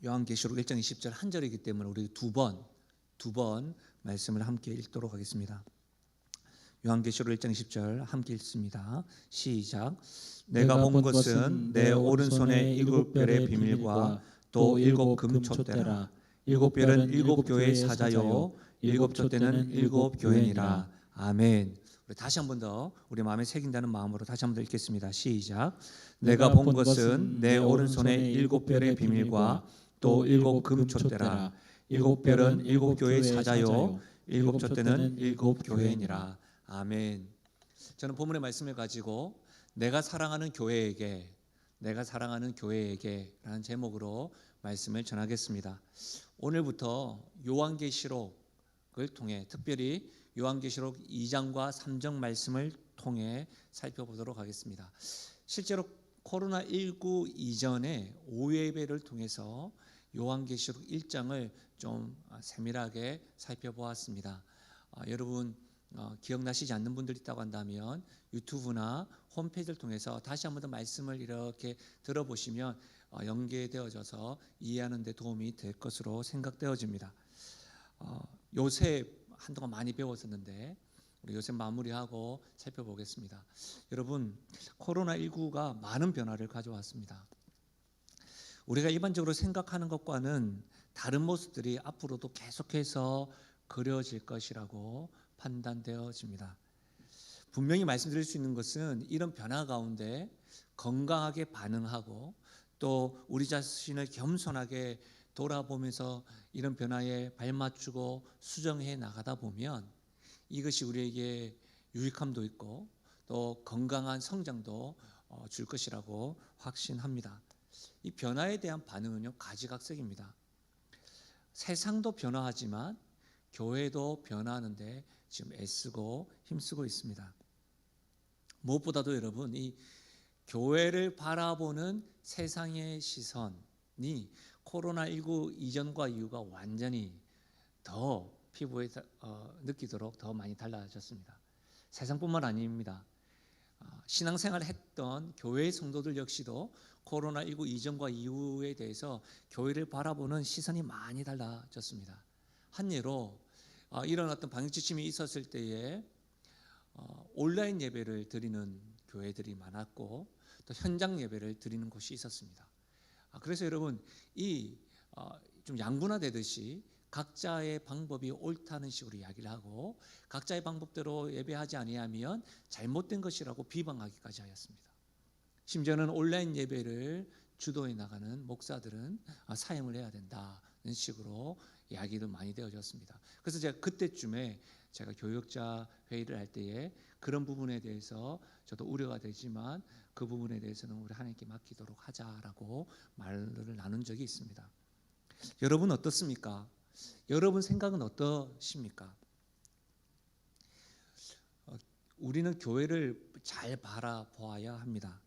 요한계시록 1장 20절 한 절이기 때문에 우리 두 번 말씀을 함께 읽도록 하겠습니다. 요한계시록 1장 20절 함께 읽습니다. 시작. 내가 본 것은 내 오른손에 일곱 별의 비밀과 또 일곱 금촛대라. 일곱 별은 일곱 교회의 사자요 일곱 촛대는 일곱 교회니라. 아멘. 우리 다시 한 번 더 우리 마음에 새긴다는 마음으로 다시 한 번 더 읽겠습니다. 시작. 내가 본 것은 내 오른손에 일곱 별의 비밀과 또 일곱 금촛대라. 일곱 별은 일곱 교회의 사자요 일곱 촛대는 일곱 교회니라. 아멘. 저는 본문의 말씀을 가지고 내가 사랑하는 교회에게 라는 제목으로 말씀을 전하겠습니다. 오늘부터 요한계시록을 통해 특별히 요한계시록 2장과 3장 말씀을 통해 살펴보도록 하겠습니다. 실제로 코로나19 이전에 오예배를 통해서 요한계시록 1장을 좀 세밀하게 살펴보았습니다. 여러분 기억나시지 않는 분들이 있다고 한다면 유튜브나 홈페이지를 통해서 다시 한번 더 말씀을 이렇게 들어보시면 연계되어져서 이해하는 데 도움이 될 것으로 생각되어집니다. 요새 한동안 많이 배웠었는데 우리 요새 마무리하고 살펴보겠습니다. 여러분 코로나19가 많은 변화를 가져왔습니다. 우리가 일반적으로 생각하는 것과는 다른 모습들이 앞으로도 계속해서 그려질 것이라고 판단되어집니다. 분명히 말씀드릴 수 있는 것은 이런 변화 가운데 건강하게 반응하고 또 우리 자신을 겸손하게 돌아보면서 이런 변화에 발맞추고 수정해 나가다 보면 이것이 우리에게 유익함도 있고 또 건강한 성장도 줄 것이라고 확신합니다. 이 변화에 대한 반응은요 가지각색입니다. 세상도 변화하지만 교회도 변화하는데 지금 애쓰고 힘쓰고 있습니다. 무엇보다도 여러분 이 교회를 바라보는 세상의 시선이 코로나19 이전과 이후가 완전히 더 피부에 느끼도록 더 많이 달라졌습니다. 세상뿐만 아닙니다. 신앙생활을 했던 교회의 성도들 역시도 코로나19 이전과 이후에 대해서 교회를 바라보는 시선이 많이 달라졌습니다. 한 예로 이런 어떤 방역지침이 있었을 때에 온라인 예배를 드리는 교회들이 많았고 또 현장 예배를 드리는 곳이 있었습니다. 그래서 여러분 이 좀 양분화되듯이 각자의 방법이 옳다는 식으로 이야기를 하고 각자의 방법대로 예배하지 아니하면 잘못된 것이라고 비방하기까지 하였습니다. 심지어는 온라인 예배를 주도해 나가는 목사들은 사임을 해야 된다는 식으로 이야기도 많이 되어졌습니다. 그래서 제가 그때쯤에 제가 교역자 회의를 할 때에 그런 부분에 대해서 저도 우려가 되지만 그 부분에 대해서는 우리 하나님께 맡기도록 하자라고 말을 나눈 적이 있습니다. 여러분 어떻습니까? 여러분 생각은 어떠십니까? 우리는 교회를 잘 바라보아야 합니다.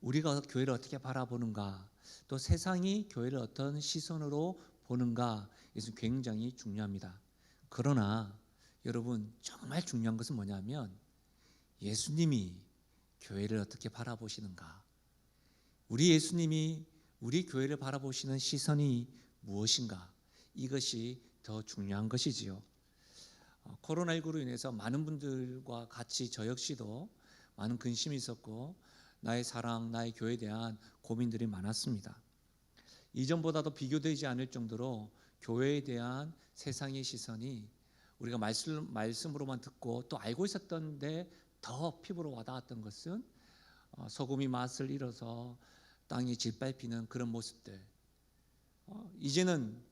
우리가 교회를 어떻게 바라보는가, 또 세상이 교회를 어떤 시선으로 보는가, 이것은 굉장히 중요합니다. 그러나 여러분 정말 중요한 것은 뭐냐면 예수님이 교회를 어떻게 바라보시는가, 우리 예수님이 우리 교회를 바라보시는 시선이 무엇인가, 이것이 더 중요한 것이지요. 코로나19로 인해서 많은 분들과 같이 저 역시도 많은 근심이 있었고 나의 사랑, 나의 교회에 대한 고민들이 많았습니다. 이전보다도 비교되지 않을 정도로 교회에 대한 세상의 시선이 우리가 말씀으로만 듣고 또 알고 있었던데 더 피부로 와닿았던 것은 소금이 맛을 잃어서 땅이 짓밟히는 그런 모습들. 이제는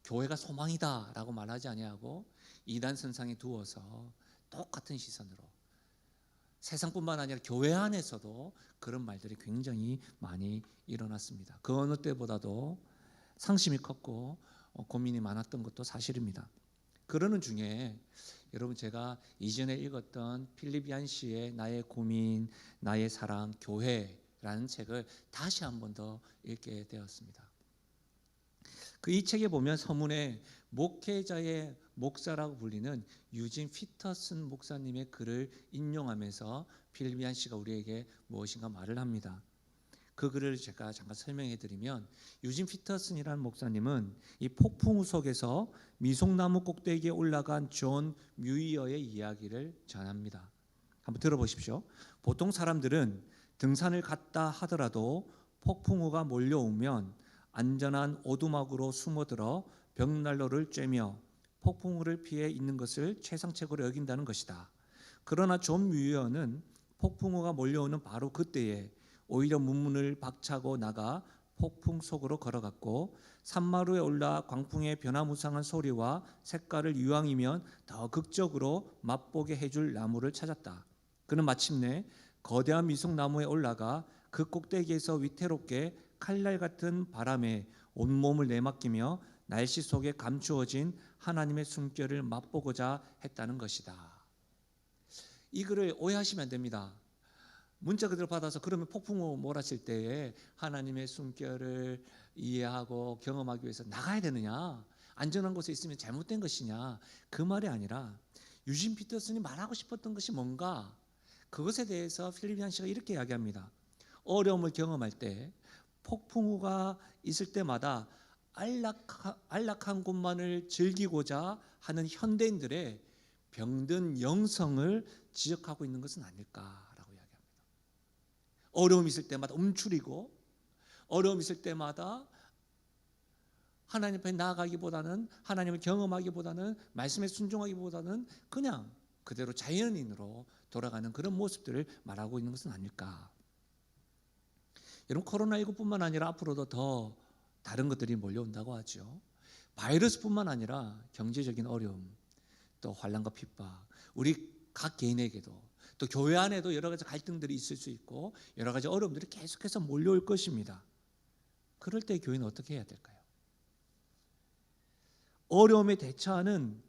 교회가 소망이다 라고 말하지 아니하고 이단 선상에 두어서 똑같은 시선으로 세상뿐만 아니라 교회 안에서도 그런 말들이 굉장히 많이 일어났습니다. 그 어느 때보다도 상심이 컸고 고민이 많았던 것도 사실입니다. 그러는 중에 여러분 제가 이전에 읽었던 필립 얀시의 나의 고민, 나의 사랑, 교회라는 책을 다시 한 번 더 읽게 되었습니다. 이 책에 보면 서문에 목회자의 목사라고 불리는 유진 피터슨 목사님의 글을 인용하면서 필립 얀시가 우리에게 무엇인가 말을 합니다. 그 글을 제가 잠깐 설명해 드리면, 유진 피터슨이라는 목사님은 이 폭풍우 속에서 미송나무 꼭대기에 올라간 존 뮤이어의 이야기를 전합니다. 한번 들어보십시오. 보통 사람들은 등산을 갔다 하더라도 폭풍우가 몰려오면 안전한 오두막으로 숨어들어 벽난로를 쬐며 폭풍우를 피해 있는 것을 최상책으로 여긴다는 것이다. 그러나 존 뮤이어는 폭풍우가 몰려오는 바로 그때에 오히려 문문을 박차고 나가 폭풍 속으로 걸어갔고, 산마루에 올라 광풍의 변화무쌍한 소리와 색깔을 이왕이면 더 극적으로 맛보게 해줄 나무를 찾았다. 그는 마침내 거대한 미송나무에 올라가 그 꼭대기에서 위태롭게 칼날 같은 바람에 온몸을 내맡기며 날씨 속에 감추어진 하나님의 숨결을 맛보고자 했다는 것이다. 이 글을 오해하시면 안 됩니다. 문자 그대로 받아서 그러면 폭풍우 몰아칠 때에 하나님의 숨결을 이해하고 경험하기 위해서 나가야 되느냐, 안전한 곳에 있으면 잘못된 것이냐, 그 말이 아니라 유진 피터슨이 말하고 싶었던 것이 뭔가, 그것에 대해서 필립 얀시가 이렇게 이야기합니다. 어려움을 경험할 때, 폭풍우가 있을 때마다 안락한 곳만을 즐기고자 하는 현대인들의 병든 영성을 지적하고 있는 것은 아닐까라고 이야기합니다. 어려움 있을 때마다 움츠리고, 어려움 있을 때마다 하나님 앞에 나아가기보다는, 하나님을 경험하기보다는, 말씀에 순종하기보다는 그냥 그대로 자연인으로 돌아가는 그런 모습들을 말하고 있는 것은 아닐까. 여러분, 코로나19뿐만 아니라 앞으로도 더 다른 것들이 몰려온다고 하죠. 바이러스뿐만 아니라 경제적인 어려움, 또 환난과 핍박, 우리 각 개인에게도, 또 교회 안에도 여러 가지 갈등들이 있을 수 있고 여러 가지 어려움들이 계속해서 몰려올 것입니다. 그럴 때 교회는 어떻게 해야 될까요? 어려움에 대처하는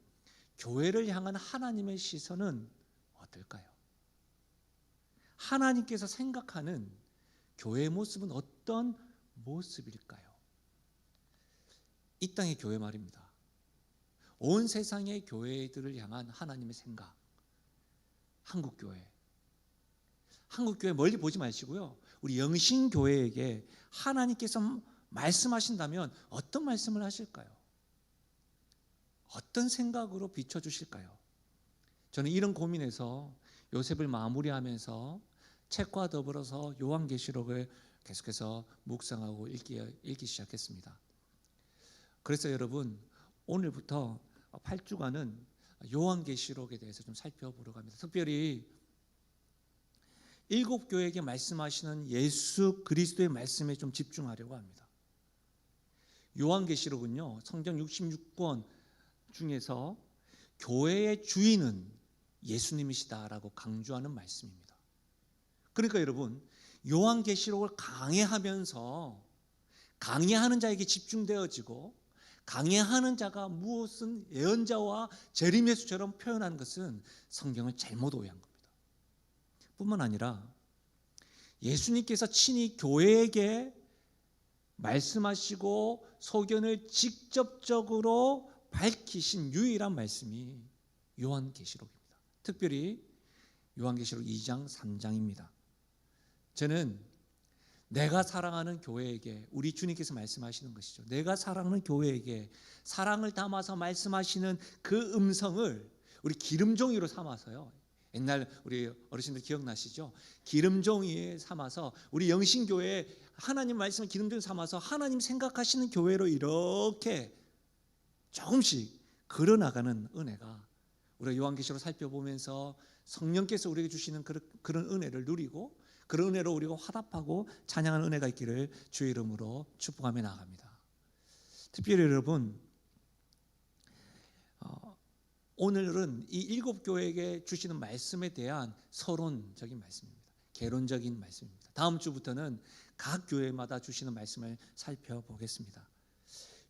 교회를 향한 하나님의 시선은 어떨까요? 하나님께서 생각하는 교회의 모습은 어떤 모습일까요? 이 땅의 교회 말입니다. 온 세상의 교회들을 향한 하나님의 생각, 한국교회 멀리 보지 마시고요, 우리 영신교회에게 하나님께서 말씀하신다면 어떤 말씀을 하실까요? 어떤 생각으로 비춰주실까요? 저는 이런 고민에서 요셉을 마무리하면서 책과 더불어서 요한계시록을 계속해서 묵상하고 읽기 시작했습니다. 그래서 여러분, 오늘부터 8주간은 요한계시록에 대해서 좀 살펴보려고 합니다. 특별히 7교회에게 말씀하시는 예수 그리스도의 말씀에 좀 집중하려고 합니다. 요한계시록은요, 성경 66권 중에서 교회의 주인은 예수님이시다라고 강조하는 말씀입니다. 그러니까 여러분, 요한계시록을 강해하면서 강해하는 자에게 집중되어지고, 강해하는 자가 무엇은 예언자와 제리메스처럼 표현한 것은 성경을 잘못 오해한 겁니다. 뿐만 아니라 예수님께서 친히 교회에게 말씀하시고 소견을 직접적으로 밝히신 유일한 말씀이 요한계시록입니다. 특별히 요한계시록 2장 3장입니다. 저는 내가 사랑하는 교회에게, 우리 주님께서 말씀하시는 것이죠, 내가 사랑하는 교회에게 사랑을 담아서 말씀하시는 그 음성을 우리 기름종이로 삼아서요, 옛날 우리 어르신들 기억나시죠? 기름종이 삼아서 우리 영신교회 하나님 말씀을 기름종이 삼아서 하나님 생각하시는 교회로 이렇게 조금씩 걸어나가는 은혜가, 우리가 요한계시록 살펴보면서 성령께서 우리에게 주시는 그런 은혜를 누리고, 그런 은혜로 우리가 화답하고 찬양하는 은혜가 있기를 주의 이름으로 축복하며 나아갑니다. 특별히 여러분, 오늘은 이 7교회에게 주시는 말씀에 대한 서론적인 말씀입니다. 개론적인 말씀입니다. 다음 주부터는 각 교회마다 주시는 말씀을 살펴보겠습니다.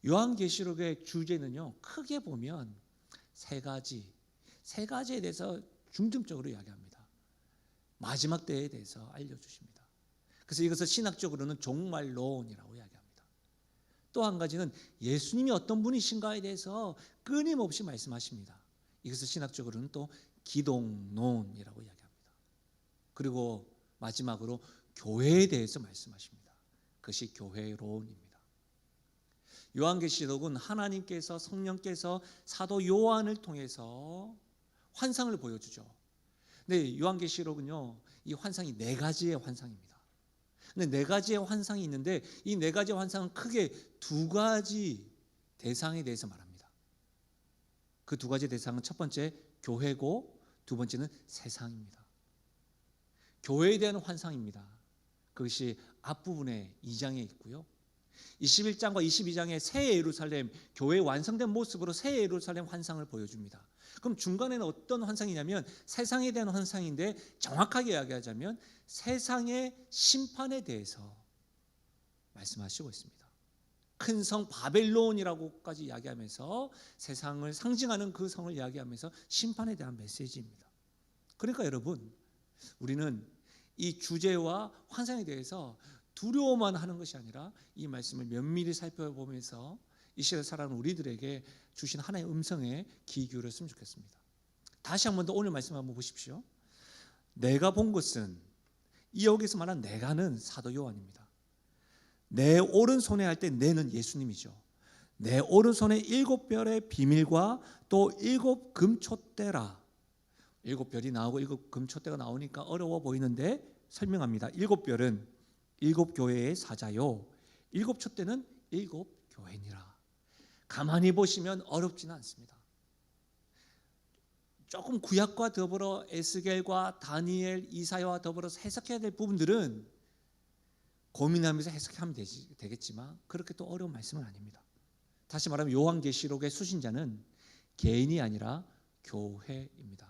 요한계시록의 주제는요, 크게 보면 세 가지에 대해서 중점적으로 이야기합니다. 마지막 때에 대해서 알려주십니다. 그래서 이것을 신학적으로는 종말론이라고 이야기합니다. 또 한 가지는 예수님이 어떤 분이신가에 대해서 끊임없이 말씀하십니다. 이것을 신학적으로는 또 기독론이라고 이야기합니다. 그리고 마지막으로 교회에 대해서 말씀하십니다. 그것이 교회론입니다. 요한계시록은 하나님께서 성령께서 사도 요한을 통해서 환상을 보여주죠. 근데 요한계시록은요, 이 환상이 네 가지의 환상입니다. 근데 네 가지의 환상이 있는데 이 네 가지의 환상은 크게 두 가지 대상에 대해서 말합니다. 그 두 가지 대상은 첫 번째 교회고 두 번째는 세상입니다. 교회에 대한 환상입니다. 그것이 앞부분에 2장에 있고요. 21장과 22장의 새 예루살렘, 교회 완성된 모습으로 새 예루살렘 환상을 보여줍니다. 그럼 중간에는 어떤 환상이냐면 세상에 대한 환상인데 정확하게 이야기하자면 세상의 심판에 대해서 말씀하시고 있습니다. 큰 성 바벨론이라고까지 이야기하면서 세상을 상징하는 그 성을 이야기하면서 심판에 대한 메시지입니다. 그러니까 여러분, 우리는 이 주제와 환상에 대해서 두려워만 하는 것이 아니라 이 말씀을 면밀히 살펴보면서 이 시대를 살아가는 우리들에게 주신 하나님의 음성에 귀 기울였으면 좋겠습니다. 다시 한 번 더 오늘 말씀 한번 보십시오. 내가 본 것은, 이 여기서 말한 내가는 사도 요한입니다. 내 오른손에 할 때 내는 예수님이죠. 내 오른손에 7별의 비밀과 또 7 금촛대라. 7별이 나오고 7 금촛대가 나오니까 어려워 보이는데 설명합니다. 7별은 7 교회의 사자요, 7 촛대는 7 교회니라. 가만히 보시면 어렵지는 않습니다. 조금 구약과 더불어 에스겔과 다니엘, 이사야와 더불어서 해석해야 될 부분들은 고민하면서 해석하면 되겠지만 그렇게 또 어려운 말씀은 아닙니다. 다시 말하면 요한계시록의 수신자는 개인이 아니라 교회입니다.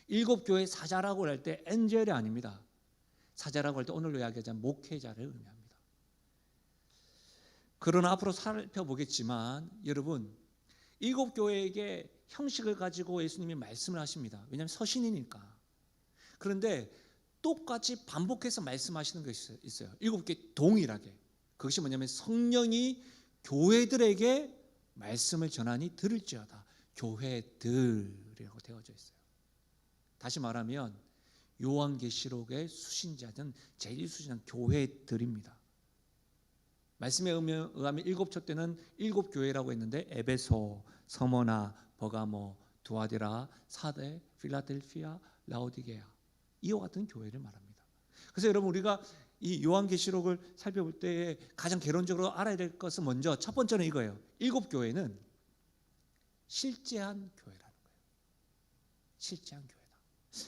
7 교회 사자라고 할 때 엔젤이 아닙니다. 사자라고 할 때 오늘로 이야기하자면 목회자를 의미합니다. 그러나 앞으로 살펴보겠지만 여러분, 7 교회에게 형식을 가지고 예수님이 말씀을 하십니다. 왜냐하면 서신이니까. 그런데 똑같이 반복해서 말씀하시는 것이 있어요. 7개 동일하게. 그것이 뭐냐면 성령이 교회들에게 말씀을 전하니 들을지어다. 교회들이라고 되어져 있어요. 다시 말하면 요한계시록의 수신자는 제일 수신한 교회들입니다. 말씀에 의하면 7 촛대는 7 교회라고 했는데 에베소, 서머나, 버가모, 두아디라, 사데, 필라델피아, 라오디게아, 이와 같은 교회를 말합니다. 그래서 여러분, 우리가 이 요한계시록을 살펴볼 때 가장 개론적으로 알아야 될 것은 먼저 첫 번째는 이거예요. 7 교회는 실제한 교회라는 거예요. 실제한 교회다.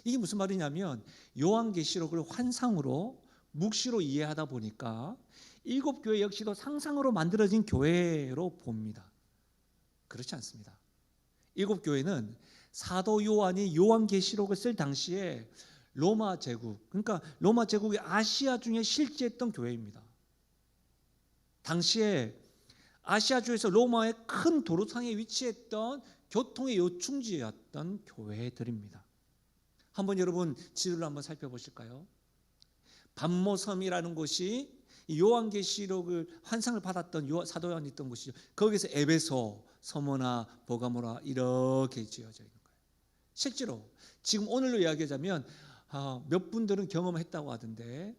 이게 무슨 말이냐면 요한계시록을 환상으로 묵시로 이해하다 보니까 7 교회 역시도 상상으로 만들어진 교회로 봅니다. 그렇지 않습니다. 7 교회는 사도 요한이 요한계시록을 쓸 당시에 로마 제국, 그러니까 로마 제국이 아시아 중에 실제했던 교회입니다. 당시에 아시아주에서 로마의 큰 도로상에 위치했던 교통의 요충지였던 교회들입니다. 한번 여러분 지도를 한번 살펴보실까요? 반모섬이라는 곳이 요한계시록을 환상을 받았던 사도 요한이 있던 곳이죠. 거기서 에베소, 서머나, 버가모라 이렇게 지어져 있는 거예요. 실제로 지금 오늘로 이야기하자면 몇 분들은 경험했다고 하던데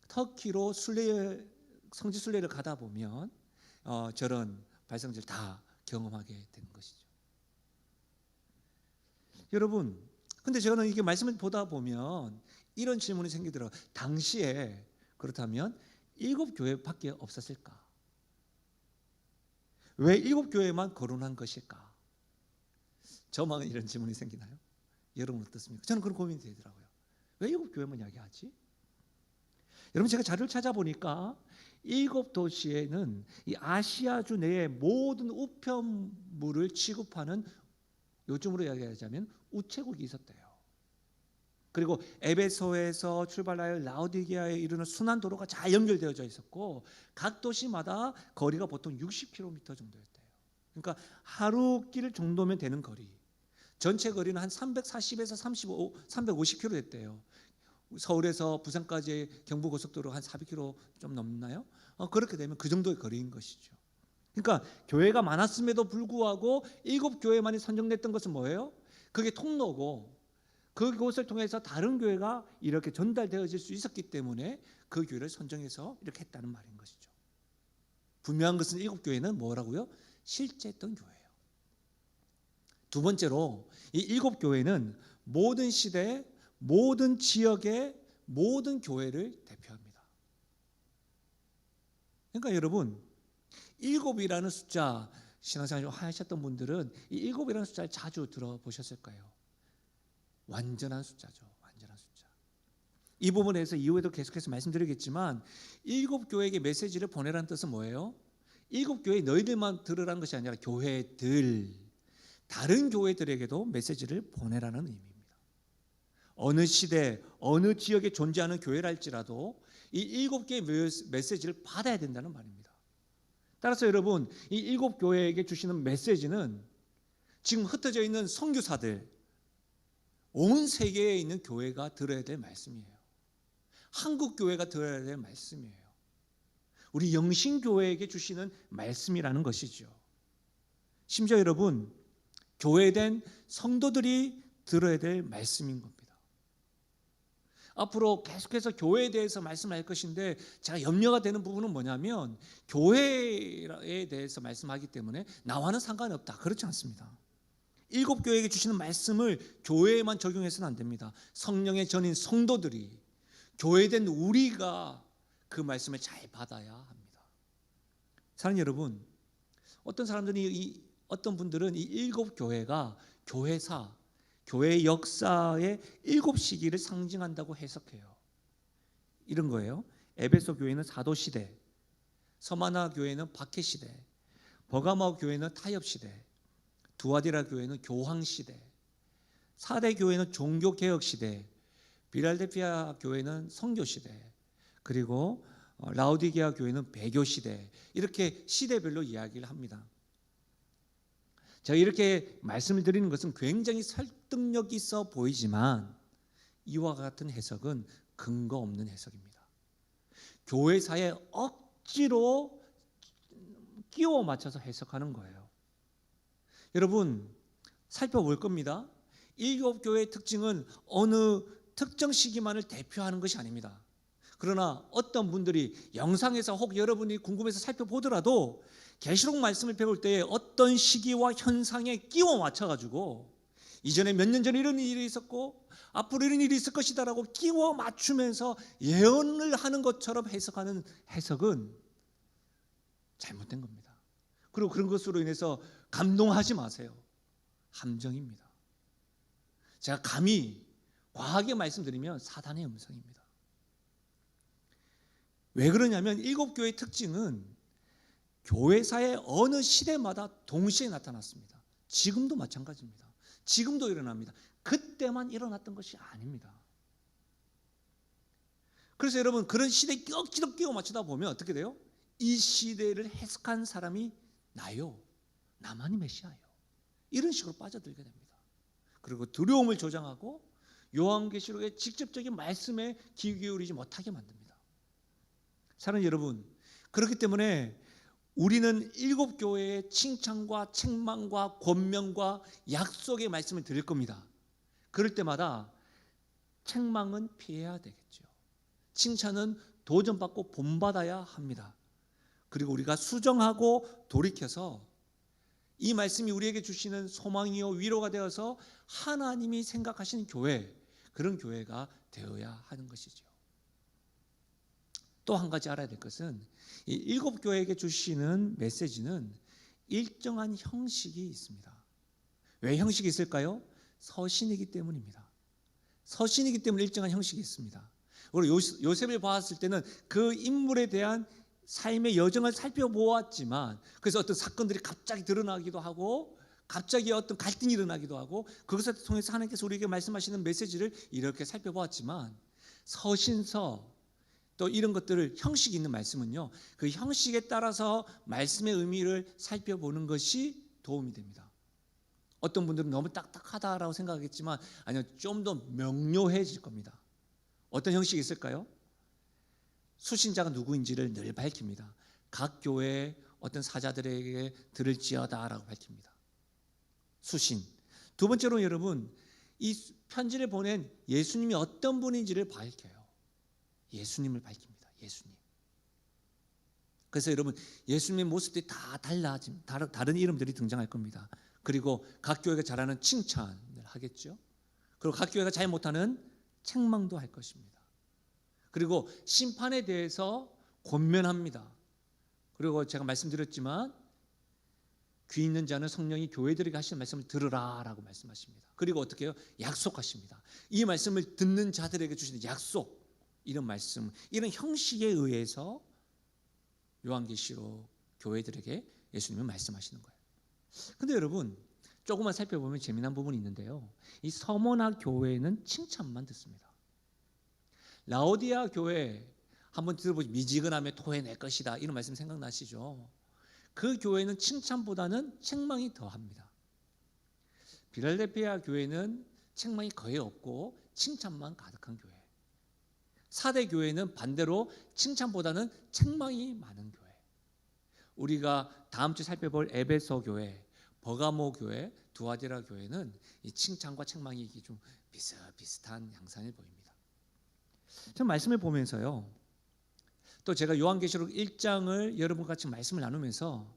터키로 성지 순례를 가다 보면 저런 발성지를 다 경험하게 되는 것이죠. 여러분, 근데 저는 이게 말씀을 보다 보면 이런 질문이 생기더라고요. 당시에 그렇다면 7 교회밖에 없었을까? 왜 7 교회만 거론한 것일까? 저만 이런 질문이 생기나요? 여러분 어떻습니까? 저는 그런 고민이 되더라고요. 왜 7 교회만 이야기하지? 여러분, 제가 자료를 찾아보니까 7 도시에는 이 아시아주 내의 모든 우편물을 취급하는, 요즘으로 이야기하자면 우체국이 있었대요. 그리고 에베소에서 출발하여 라오디게아에 이르는 순환도로가 잘 연결되어져 있었고 각 도시마다 거리가 보통 60km 정도였대요. 그러니까 하루 길 정도면 되는 거리. 전체 거리는 한 340에서 350km 됐대요. 서울에서 부산까지 경부고속도로 한 400km 좀 넘나요? 그렇게 되면 그 정도의 거리인 것이죠. 그러니까 교회가 많았음에도 불구하고 7 교회만이 선정됐던 것은 뭐예요? 그게 통로고 그곳을 통해서 다른 교회가 이렇게 전달되어질 수 있었기 때문에 그 교회를 선정해서 이렇게 했다는 말인 것이죠. 분명한 것은 7교회는 뭐라고요? 실제했던 교회예요. 두 번째로 이 7교회는 모든 시대, 모든 지역의 모든 교회를 대표합니다. 그러니까 여러분, 7이라는 숫자, 신앙생활 좀 하셨던 분들은 이 7이라는 숫자를 자주 들어보셨을 거예요. 완전한 숫자죠. 완전한 숫자. 이 부분에서 이후에도 계속해서 말씀드리겠지만 7교회에게 메시지를 보내라는 뜻은 뭐예요? 7교회 너희들만 들으라는 것이 아니라 교회들, 다른 교회들에게도 메시지를 보내라는 의미입니다. 어느 시대, 어느 지역에 존재하는 교회랄지라도 이 7개의 메시지를 받아야 된다는 말입니다. 따라서 여러분, 이 7교회에게 주시는 메시지는 지금 흩어져 있는 선교사들, 온 세계에 있는 교회가 들어야 될 말씀이에요. 한국 교회가 들어야 될 말씀이에요. 우리 영신교회에게 주시는 말씀이라는 것이죠. 심지어 여러분, 교회된 성도들이 들어야 될 말씀인 겁니다. 앞으로 계속해서 교회에 대해서 말씀할 것인데 제가 염려가 되는 부분은 뭐냐면 교회에 대해서 말씀하기 때문에 나와는 상관이 없다. 그렇지 않습니다. 7교회에게 주시는 말씀을 교회에만 적용해서는 안 됩니다. 성령의 전인 성도들이, 교회된 우리가 그 말씀을 잘 받아야 합니다. 사랑하는 여러분, 어떤 분들은 이 7교회가 교회사, 교회의 역사의 7시기를 상징한다고 해석해요. 이런 거예요. 에베소 교회는 사도 시대, 서마나 교회는 박해 시대, 버가모 교회는 타협 시대, 두아디라 교회는 교황 시대, 사대 교회는 종교 개혁 시대, 빌라델피아 교회는 선교 시대, 그리고 라오디게아 교회는 배교 시대, 이렇게 시대별로 이야기를 합니다. 제가 이렇게 말씀을 드리는 것은 굉장히 설득력 있어 보이지만 이와 같은 해석은 근거 없는 해석입니다. 교회사에 억지로 끼워 맞춰서 해석하는 거예요. 여러분, 살펴볼 겁니다. 7교회의 특징은 어느 특정 시기만을 대표하는 것이 아닙니다. 그러나 어떤 분들이 영상에서 혹 여러분이 궁금해서 살펴보더라도 계시록 말씀을 배울 때에 어떤 시기와 현상에 끼워 맞춰가지고 이전에 몇 년 전에 이런 일이 있었고 앞으로 이런 일이 있을 것이다라고 끼워 맞추면서 예언을 하는 것처럼 해석하는 해석은 잘못된 겁니다. 그리고 그런 것으로 인해서 감동하지 마세요. 함정입니다. 제가 감히 과하게 말씀드리면 사단의 음성입니다. 왜 그러냐면 7교회의 특징은 교회사의 어느 시대마다 동시에 나타났습니다. 지금도 마찬가지입니다. 지금도 일어납니다. 그때만 일어났던 것이 아닙니다. 그래서 여러분, 그런 시대에 억지로 끼워 맞추다 보면 어떻게 돼요? 이 시대를 해석한 사람이 나요. 나만이 메시아예요. 이런 식으로 빠져들게 됩니다. 그리고 두려움을 조장하고 요한계시록의 직접적인 말씀에 귀 기울이지 못하게 만듭니다. 사랑하는 여러분, 그렇기 때문에 우리는 7교회의 칭찬과 책망과 권면과 약속의 말씀을 드릴 겁니다. 그럴 때마다 책망은 피해야 되겠죠. 칭찬은 도전받고 본받아야 합니다. 그리고 우리가 수정하고 돌이켜서 이 말씀이 우리에게 주시는 소망이요 위로가 되어서 하나님이 생각하시는 교회, 그런 교회가 되어야 하는 것이죠. 또 한 가지 알아야 될 것은 이 7교회에게 주시는 메시지는 일정한 형식이 있습니다. 왜 형식이 있을까요? 서신이기 때문입니다. 서신이기 때문에 일정한 형식이 있습니다. 우리 요셉을 봤을 때는 그 인물에 대한 삶의 여정을 살펴보았지만 그래서 어떤 사건들이 갑자기 드러나기도 하고 갑자기 어떤 갈등이 일어나기도 하고 그것을 통해서 하나님께서 우리에게 말씀하시는 메시지를 이렇게 살펴보았지만 서신서 또 이런 것들을 형식이 있는 말씀은요, 그 형식에 따라서 말씀의 의미를 살펴보는 것이 도움이 됩니다. 어떤 분들은 너무 딱딱하다라고 생각하겠지만 아니요, 좀 더 명료해질 겁니다. 어떤 형식이 있을까요? 수신자가 누구인지를 늘 밝힙니다. 각 교회의 어떤 사자들에게 들을지어다라고 밝힙니다. 수신. 두 번째로 여러분, 이 편지를 보낸 예수님이 어떤 분인지를 밝혀요. 예수님을 밝힙니다. 예수님. 그래서 여러분 예수님의 모습들이 다 달라짐, 다른 이름들이 등장할 겁니다. 그리고 각 교회가 잘하는 칭찬을 하겠죠. 그리고 각 교회가 잘 못하는 책망도 할 것입니다. 그리고 심판에 대해서 권면합니다. 그리고 제가 말씀드렸지만 귀 있는 자는 성령이 교회들에게 하시는 말씀을 들으라 라고 말씀하십니다. 그리고 어떻게 해요? 약속하십니다. 이 말씀을 듣는 자들에게 주시는 약속, 이런 말씀, 이런 형식에 의해서 요한계시록 교회들에게 예수님은 말씀하시는 거예요. 근데 여러분 조금만 살펴보면 재미난 부분이 있는데요, 이 서머나 교회는 칭찬만 듣습니다. 라오디아 교회 한번 들어보시, 미지근하며 토해낼 것이다, 이런 말씀 생각나시죠? 그 교회는 칭찬보다는 책망이 더합니다. 빌라델피아 교회는 책망이 거의 없고 칭찬만 가득한 교회. 사대 교회는 반대로 칭찬보다는 책망이 많은 교회. 우리가 다음 주 살펴볼 에베소 교회, 버가모 교회, 두아디라 교회는 이 칭찬과 책망이 좀 비슷한 양상을 보입니다. 저 말씀을 보면서요, 또 제가 요한계시록 1장을 여러분과 같이 말씀을 나누면서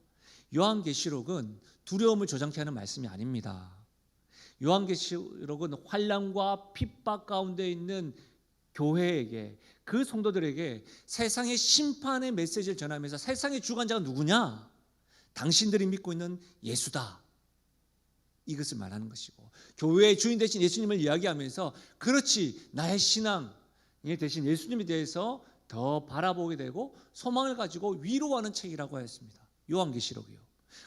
요한계시록은 두려움을 조장케 하는 말씀이 아닙니다. 요한계시록은 환난과 핍박 가운데 있는 교회에게, 그 성도들에게 세상의 심판의 메시지를 전하면서 세상의 주관자가 누구냐? 당신들이 믿고 있는 예수다, 이것을 말하는 것이고, 교회의 주인 되신 예수님을 이야기하면서 그렇지, 나의 신앙에 대신 예수님에 대해서 더 바라보게 되고 소망을 가지고 위로하는 책이라고 하였습니다. 요한계시록이요.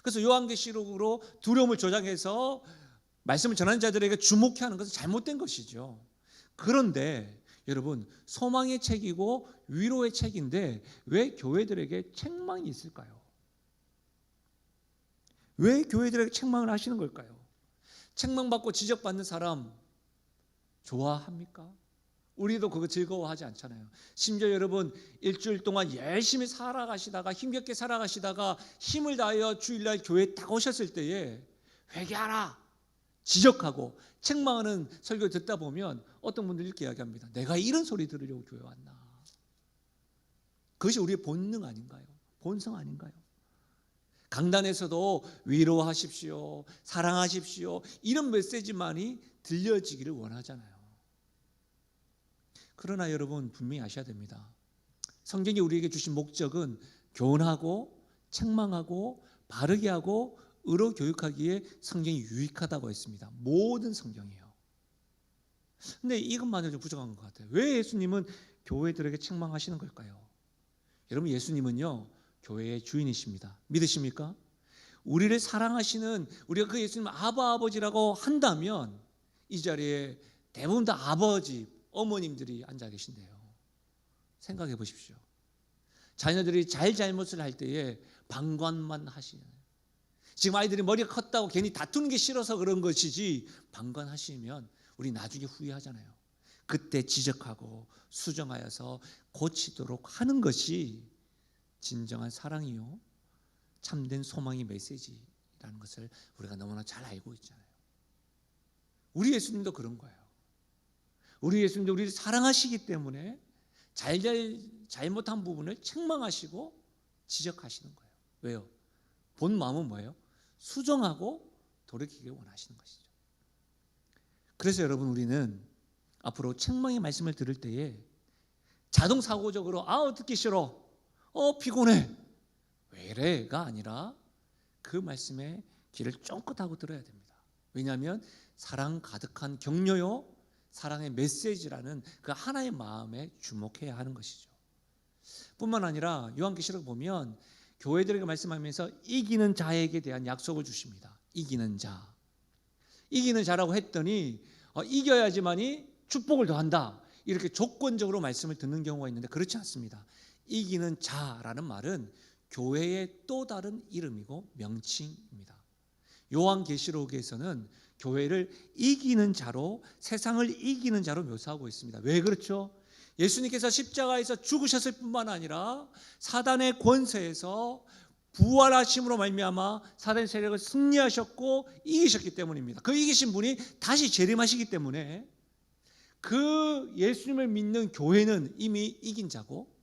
그래서 요한계시록으로 두려움을 조장해서 말씀을 전하는 자들에게 주목해 하는 것은 잘못된 것이죠. 그런데 여러분, 소망의 책이고 위로의 책인데 왜 교회들에게 책망이 있을까요? 왜 교회들에게 책망을 하시는 걸까요? 책망받고 지적받는 사람 좋아합니까? 우리도 그거 즐거워하지 않잖아요. 심지어 여러분 일주일 동안 열심히 살아가시다가, 힘겹게 살아가시다가 힘을 다하여 주일날 교회에 딱 오셨을 때에 회개하라, 지적하고 책망하는 설교 듣다 보면 어떤 분들이 이렇게 이야기합니다. 내가 이런 소리 들으려고 교회 왔나? 그것이 우리의 본능 아닌가요? 본성 아닌가요? 강단에서도 위로하십시오, 사랑하십시오, 이런 메시지만이 들려지기를 원하잖아요. 그러나 여러분 분명히 아셔야 됩니다. 성경이 우리에게 주신 목적은 교훈하고 책망하고 바르게 하고 의로 교육하기에 성경이 유익하다고 했습니다. 모든 성경이에요. 근데 이것만으로 좀 부족한 것 같아요. 왜 예수님은 교회들에게 책망하시는 걸까요? 여러분, 예수님은요 교회의 주인이십니다. 믿으십니까? 우리를 사랑하시는, 우리가 그 예수님 아바 아버지라고 한다면 이 자리에 대부분 다 아버지, 어머님들이 앉아 계신데요. 생각해 보십시오. 자녀들이 잘못을 할 때에 방관만 하시잖아요. 지금 아이들이 머리가 컸다고 괜히 다투는 게 싫어서 그런 것이지, 방관하시면 우리 나중에 후회하잖아요. 그때 지적하고 수정하여서 고치도록 하는 것이 진정한 사랑이요 참된 소망의 메시지라는 것을 우리가 너무나 잘 알고 있잖아요. 우리 예수님도 그런 거예요. 우리 예수님도 우리를 사랑하시기 때문에 잘못한 부분을 책망하시고 지적하시는 거예요. 왜요? 본 마음은 뭐예요? 수정하고 돌이키길 원하시는 것이죠. 그래서 여러분, 우리는 앞으로 책망의 말씀을 들을 때에 자동사고적으로 듣기 싫어, 피곤해, 왜 이래가 아니라 그 말씀에 귀를 쫑긋하고 들어야 됩니다. 왜냐하면 사랑 가득한 격려요 사랑의 메시지라는 그 하나의 마음에 주목해야 하는 것이죠. 뿐만 아니라 요한계시록 보면 교회들에게 말씀하면서 이기는 자에게 대한 약속을 주십니다. 이기는 자, 이기는 자라고 했더니 이겨야지만이 축복을 더한다, 이렇게 조건적으로 말씀을 듣는 경우가 있는데 그렇지 않습니다. 이기는 자라는 말은 교회의 또 다른 이름이고 명칭입니다. 요한계시록에서는 교회를 이기는 자로, 세상을 이기는 자로 묘사하고 있습니다. 왜 그렇죠? 예수님께서 십자가에서 죽으셨을 뿐만 아니라 사단의 권세에서 부활하심으로 말미암아 사단의 세력을 승리하셨고 이기셨기 때문입니다. 그 이기신 분이 다시 재림하시기 때문에 그 예수님을 믿는 교회는 이미 이긴 자고,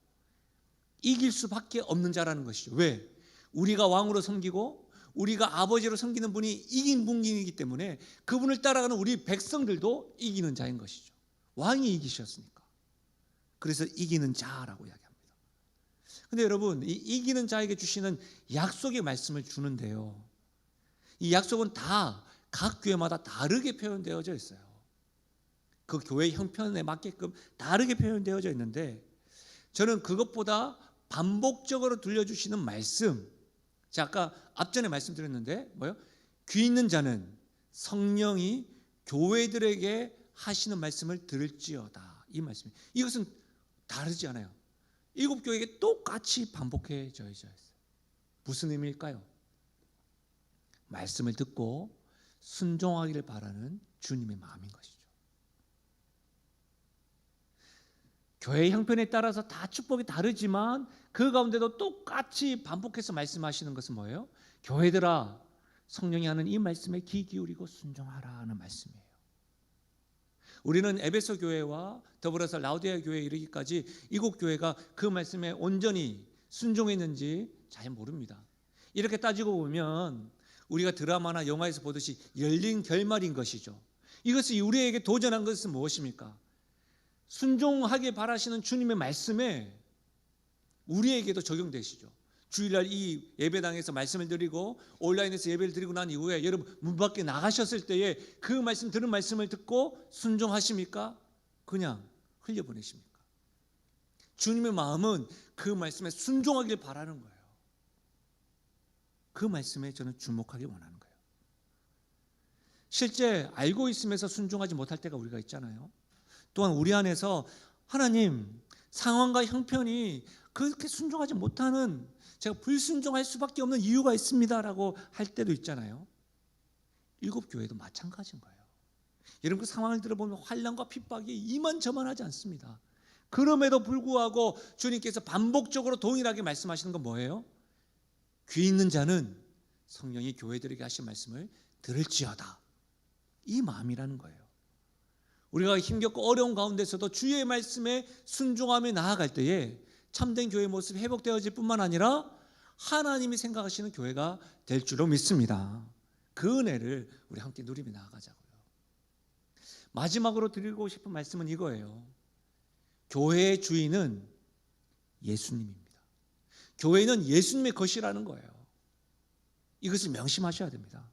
이길 수밖에 없는 자라는 것이죠. 왜? 우리가 왕으로 섬기고 우리가 아버지로 섬기는 분이 이긴 분이기 때문에 그분을 따라가는 우리 백성들도 이기는 자인 것이죠. 왕이 이기셨으니까. 그래서 이기는 자라고 이야기합니다. 근데 여러분, 이 이기는 자에게 주시는 약속의 말씀을 주는데요, 이 약속은 다 각 교회마다 다르게 표현되어져 있어요. 그 교회 형편에 맞게끔 다르게 표현되어져 있는데, 저는 그것보다 반복적으로 들려주시는 말씀, 자, 아까 앞전에 말씀드렸는데 뭐요? 귀 있는 자는 성령이 교회들에게 하시는 말씀을 들을지어다. 이 말씀, 이것은 다르지 않아요. 7교회에게 똑같이 반복해져 있어요. 무슨 의미일까요? 말씀을 듣고 순종하기를 바라는 주님의 마음인 것이죠. 교회 형편에 따라서 다 축복이 다르지만 그 가운데도 똑같이 반복해서 말씀하시는 것은 뭐예요? 교회들아, 성령이 하는 이 말씀에 귀 기울이고 순종하라 하는 말씀이에요. 우리는 에베소 교회와 더불어서 라우디게아 교회에 이르기까지 이곳 교회가 그 말씀에 온전히 순종했는지 잘 모릅니다. 이렇게 따지고 보면 우리가 드라마나 영화에서 보듯이 열린 결말인 것이죠. 이것이 우리에게 도전한 것은 무엇입니까? 순종하게 바라시는 주님의 말씀에 우리에게도 적용되시죠. 주일날 이 예배당에서 말씀을 드리고 온라인에서 예배를 드리고 난 이후에 여러분 문 밖에 나가셨을 때에 그 말씀, 들은 말씀을 듣고 순종하십니까? 그냥 흘려보내십니까? 주님의 마음은 그 말씀에 순종하길 바라는 거예요. 그 말씀에 저는 주목하길 원하는 거예요. 실제 알고 있으면서 순종하지 못할 때가 우리가 있잖아요. 또한 우리 안에서 하나님, 상황과 형편이 그렇게 순종하지 못하는, 제가 불순종할 수밖에 없는 이유가 있습니다라고 할 때도 있잖아요. 7교회도 마찬가지인 거예요. 여러분, 그 상황을 들어보면 환난과 핍박이 이만저만하지 않습니다. 그럼에도 불구하고 주님께서 반복적으로 동일하게 말씀하시는 건 뭐예요? 귀 있는 자는 성령이 교회들에게 하신 말씀을 들을지어다. 이 마음이라는 거예요. 우리가 힘겹고 어려운 가운데서도 주의 말씀에 순종하며 나아갈 때에 참된 교회의 모습이 회복되어질 뿐만 아니라 하나님이 생각하시는 교회가 될 줄로 믿습니다. 그 은혜를 우리 함께 누리며 나아가자고요. 마지막으로 드리고 싶은 말씀은 이거예요. 교회의 주인은 예수님입니다. 교회는 예수님의 것이라는 거예요. 이것을 명심하셔야 됩니다.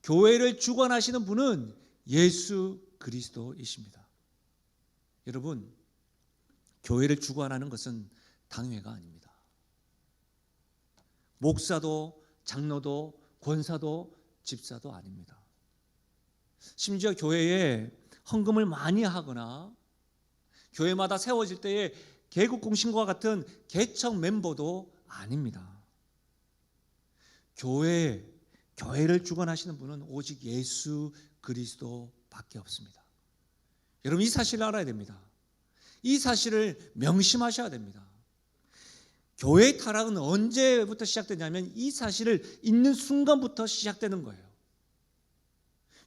교회를 주관하시는 분은 예수 그리스도이십니다. 여러분, 교회를 주관하는 것은 당회가 아닙니다. 목사도 장로도 권사도 집사도 아닙니다. 심지어 교회에 헌금을 많이 하거나 교회마다 세워질 때에 개국공신과 같은 개척 멤버도 아닙니다. 교회를 주관하시는 분은 오직 예수 그리스도밖에 없습니다. 여러분, 이 사실을 알아야 됩니다. 이 사실을 명심하셔야 됩니다. 교회의 타락은 언제부터 시작되냐면 이 사실을 잊는 순간부터 시작되는 거예요.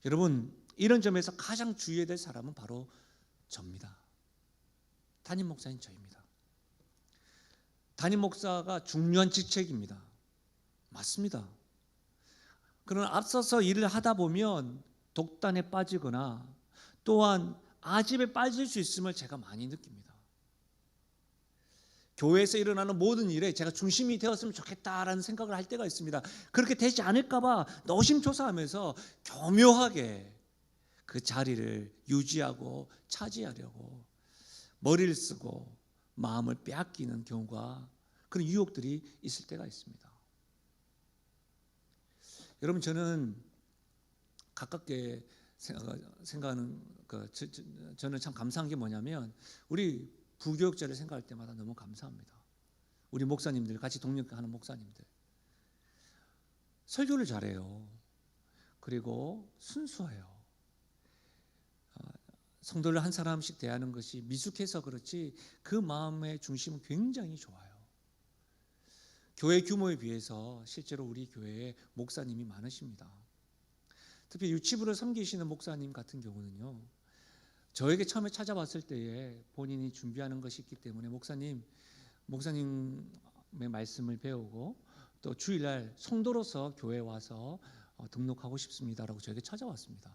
여러분, 이런 점에서 가장 주의해야 될 사람은 바로 저입니다. 담임 목사인 저입니다. 담임 목사가 중요한 직책입니다. 맞습니다. 그러나 앞서서 일을 하다 보면 독단에 빠지거나 또한 아집에 빠질 수 있음을 제가 많이 느낍니다. 교회에서 일어나는 모든 일에 제가 중심이 되었으면 좋겠다라는 생각을 할 때가 있습니다. 그렇게 되지 않을까 봐 노심초사하면서 교묘하게 그 자리를 유지하고 차지하려고 머리를 쓰고 마음을 빼앗기는 경우가, 그런 유혹들이 있을 때가 있습니다. 여러분, 저는 가깝게 생각하는 저는 참 감사한 게 뭐냐면 우리 부교육자를 생각할 때마다 너무 감사합니다. 우리 목사님들, 같이 동역하는 목사님들 설교를 잘해요. 그리고 순수해요. 성도를 한 사람씩 대하는 것이 미숙해서 그렇지 그 마음의 중심은 굉장히 좋아요. 교회 규모에 비해서 실제로 우리 교회에 목사님이 많으십니다. 특히 유치부를 섬기시는 목사님 같은 경우는요, 저에게 처음에 찾아왔을 때에 본인이 준비하는 것이 있기 때문에 목사님 목사님의 말씀을 배우고 또 주일날 성도로서 교회에 와서 등록하고 싶습니다라고 저에게 찾아왔습니다.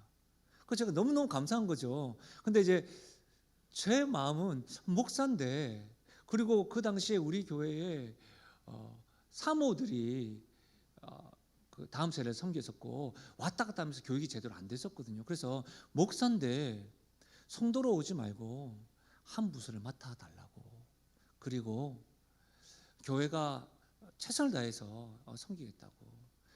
그 제가 너무너무 감사한 거죠. 근데 이제 제 마음은 목사인데, 그리고 그 당시에 우리 교회에 사모들이 그 다음 세대를 섬겼었고 왔다 갔다 하면서 교육이 제대로 안 됐었거든요. 그래서 목사인데 성도로 오지 말고 한 부서를 맡아달라고, 그리고 교회가 최선을 다해서 섬기겠다고.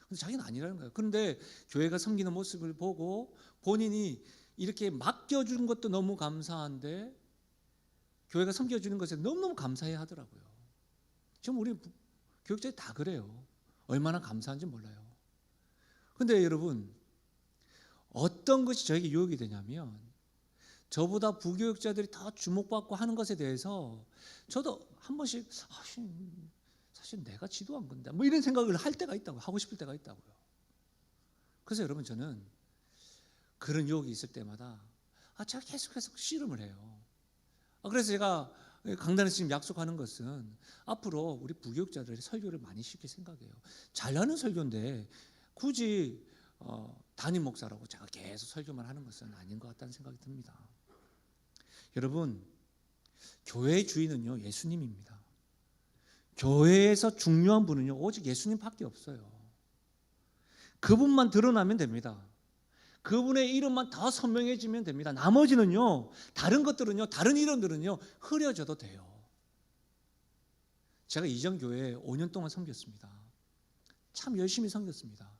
근데 자기는 아니라는 거예요. 그런데 교회가 섬기는 모습을 보고 본인이 이렇게 맡겨주는 것도 너무 감사한데 교회가 섬겨주는 것에 너무너무 감사해 하더라고요. 지금 우리 교육자들이 다 그래요. 얼마나 감사한지 몰라요. 근데 여러분, 어떤 것이 저에게 유혹이 되냐면, 저보다 부교육자들이 더 주목받고 하는 것에 대해서 저도 한 번씩 사실 내가 지도한 건데 뭐 이런 생각을 할 때가 있다고요. 하고 싶을 때가 있다고요. 그래서 여러분, 저는 그런 유혹이 있을 때마다 제가 계속해서 씨름을 해요. 그래서 제가 강단에서 지금 약속하는 것은 앞으로 우리 부교육자들이 설교를 많이 시킬 생각이에요. 잘하는 설교인데 굳이 담임 목사라고 제가 계속 설교만 하는 것은 아닌 것 같다는 생각이 듭니다. 여러분, 교회의 주인은요, 예수님입니다. 교회에서 중요한 분은요, 오직 예수님밖에 없어요. 그분만 드러나면 됩니다. 그분의 이름만 더 선명해지면 됩니다. 나머지는요, 다른 것들은요, 다른 이름들은요, 흐려져도 돼요. 제가 이전 교회에 5년 동안 섬겼습니다. 참 열심히 섬겼습니다.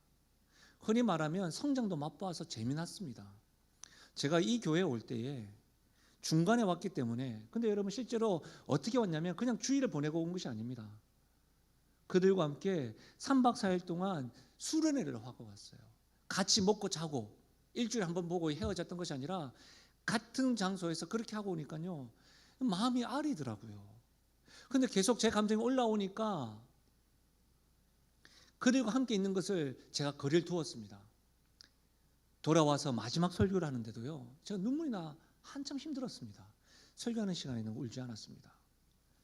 흔히 말하면 성장도 맛봐서 재미났습니다. 제가 이 교회에 올 때에 중간에 왔기 때문에, 근데 여러분 실제로 어떻게 왔냐면 그냥 주일을 보내고 온 것이 아닙니다. 그들과 함께 3박 4일 동안 수련회를 하고 왔어요. 같이 먹고 자고 일주일에 한 번 보고 헤어졌던 것이 아니라 같은 장소에서 그렇게 하고 오니까요, 마음이 아리더라고요. 근데 계속 제 감정이 올라오니까 그들과 함께 있는 것을 제가 거리를 두었습니다. 돌아와서 마지막 설교를 하는데도요, 제가 눈물이 나 한참 힘들었습니다. 설교하는 시간에는 울지 않았습니다.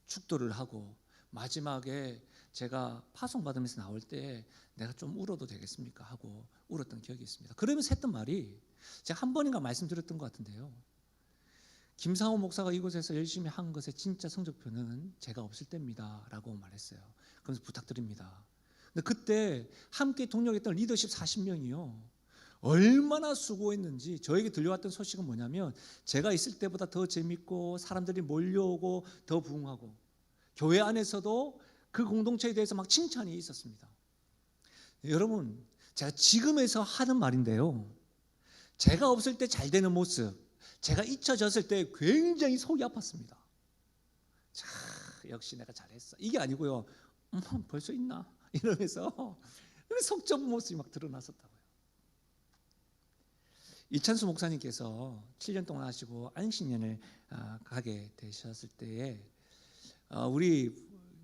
축도를 하고 마지막에 제가 파송받으면서 나올 때 내가 좀 울어도 되겠습니까 하고 울었던 기억이 있습니다. 그러면서 했던 말이, 제가 한 번인가 말씀드렸던 것 같은데요, 김상호 목사가 이곳에서 열심히 한 것의 진짜 성적표는 제가 없을 때입니다 라고 말했어요. 그래서 부탁드립니다. 근데 그때 함께 동력했던 리더십 40명이요, 얼마나 수고했는지 저에게 들려왔던 소식은 뭐냐면, 제가 있을 때보다 더 재밌고 사람들이 몰려오고 더 부흥하고, 교회 안에서도 그 공동체에 대해서 막 칭찬이 있었습니다. 여러분, 제가 지금에서 하는 말인데요, 제가 없을 때 잘 되는 모습, 제가 잊혀졌을 때 굉장히 속이 아팠습니다. 자, 역시 내가 잘했어, 이게 아니고요, 벌써 있나 이러면서 속 좁은 모습이 막 드러났었다고요. 이찬수 목사님께서 7년 동안 하시고 안식년을 가게 되셨을 때에 우리